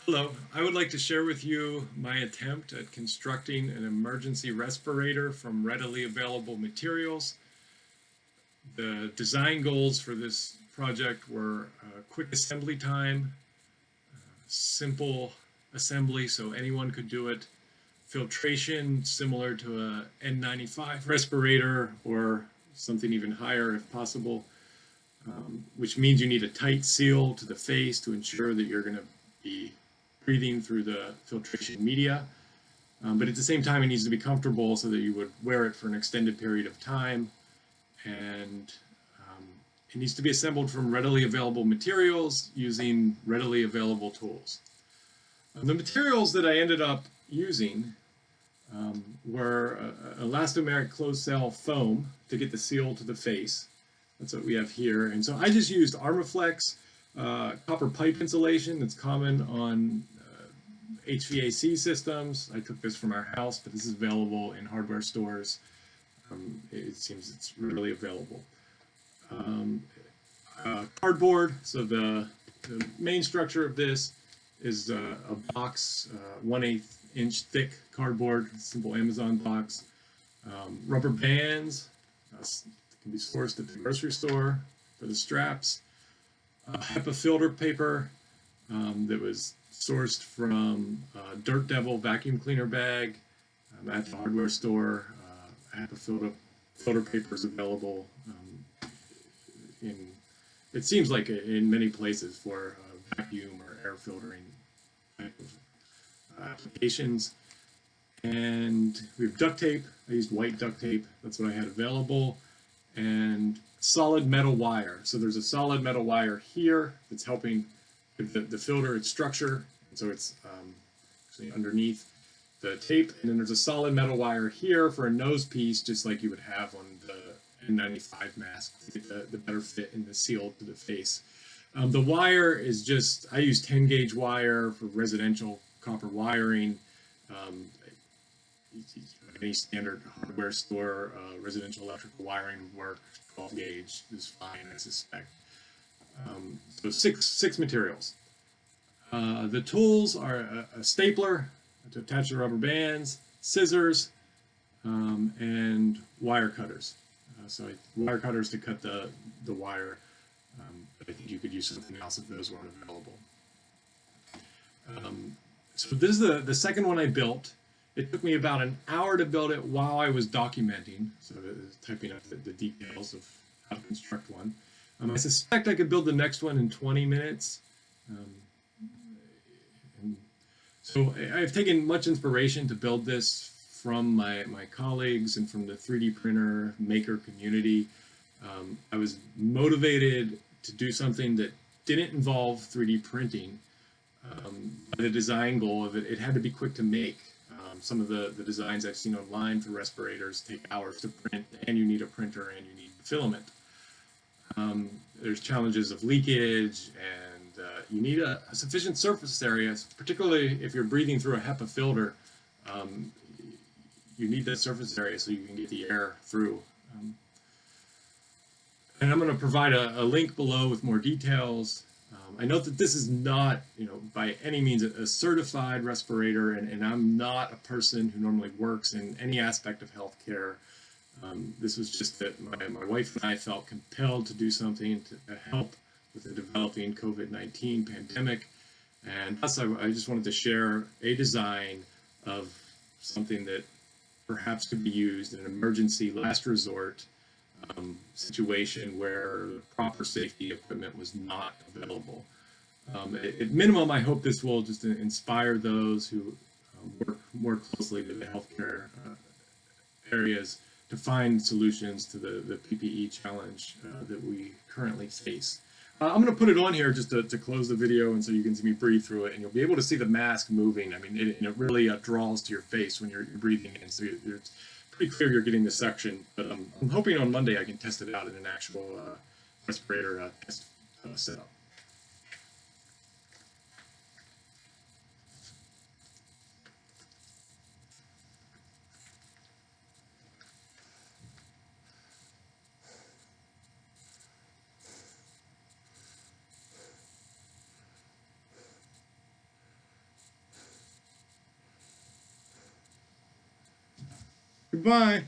Hello, I would like to share with you my attempt at constructing an emergency respirator from readily available materials. The design goals for this project were quick assembly time, simple assembly so anyone could do it, filtration similar to a N95 respirator or something even higher if possible, which means you need a tight seal to the face to ensure that you're going to be breathing through the filtration media. But at the same time, it needs to be comfortable so that you would wear it for an extended period of time. And it needs to be assembled from readily available materials using readily available tools. The materials that I ended up using were elastomeric closed cell foam to get the seal to the face. That's what we have here. And so I just used Armaflex copper pipe insulation that's common on HVAC systems. I took this from our house, but this is available in hardware stores. It seems it's readily available. Cardboard. So the main structure of this is a box, 1/8 inch thick cardboard, simple Amazon box. Rubber bands can be sourced at the grocery store for the straps. HEPA filter paper that was sourced from Dirt Devil vacuum cleaner bag at the hardware store. HEPA filter paper is available in, it seems like in many places for vacuum or air filtering type of applications. And we have duct tape. I used white duct tape. That's what I had available. And solid metal wire. So there's a solid metal wire here that's helping with the filter, its structure. And so it's actually underneath the tape. And then there's a solid metal wire here for a nose piece, just like you would have on the N95 mask to get the better fit in the seal to the face. The wire is just, I use 10 gauge wire for residential copper wiring. Any standard hardware store residential electrical wiring would work. 12 gauge is fine, I suspect. So six materials. The tools are a stapler to attach the rubber bands, scissors, and wire cutters. So wire cutters to cut the wire, but I think you could use something else if those weren't available. So this is the second one I built. It took me about an hour to build it while I was documenting, so typing up the details of how to construct one. I suspect I could build the next one in 20 minutes. So I've taken much inspiration to build this from my colleagues and from the 3D printer maker community. I was motivated to do something that didn't involve 3D printing. The design goal of it had to be quick to make. Some of the designs I've seen online for respirators take hours to print, and you need a printer and you need filament. There's challenges of leakage, and you need a sufficient surface area, particularly if you're breathing through a HEPA filter. You need that surface area so you can get the air through. And I'm going to provide a link below with more details. I note that this is not, by any means a certified respirator, and I'm not a person who normally works in any aspect of healthcare. This was just that my wife and I felt compelled to do something to help with the developing COVID-19 pandemic. And thus, I just wanted to share a design of something that perhaps could be used in an emergency last resort situation where proper safety equipment was not available. At minimum, I hope this will just inspire those who work more closely with the healthcare areas to find solutions to the PPE challenge that we currently face. I'm going to put it on here just to close the video, and so you can see me breathe through it, and you'll be able to see the mask moving. I mean, it really draws to your face when you're breathing in, so it's pretty clear you're getting the suction. But I'm hoping on Monday I can test it out in an actual respirator test setup. Goodbye.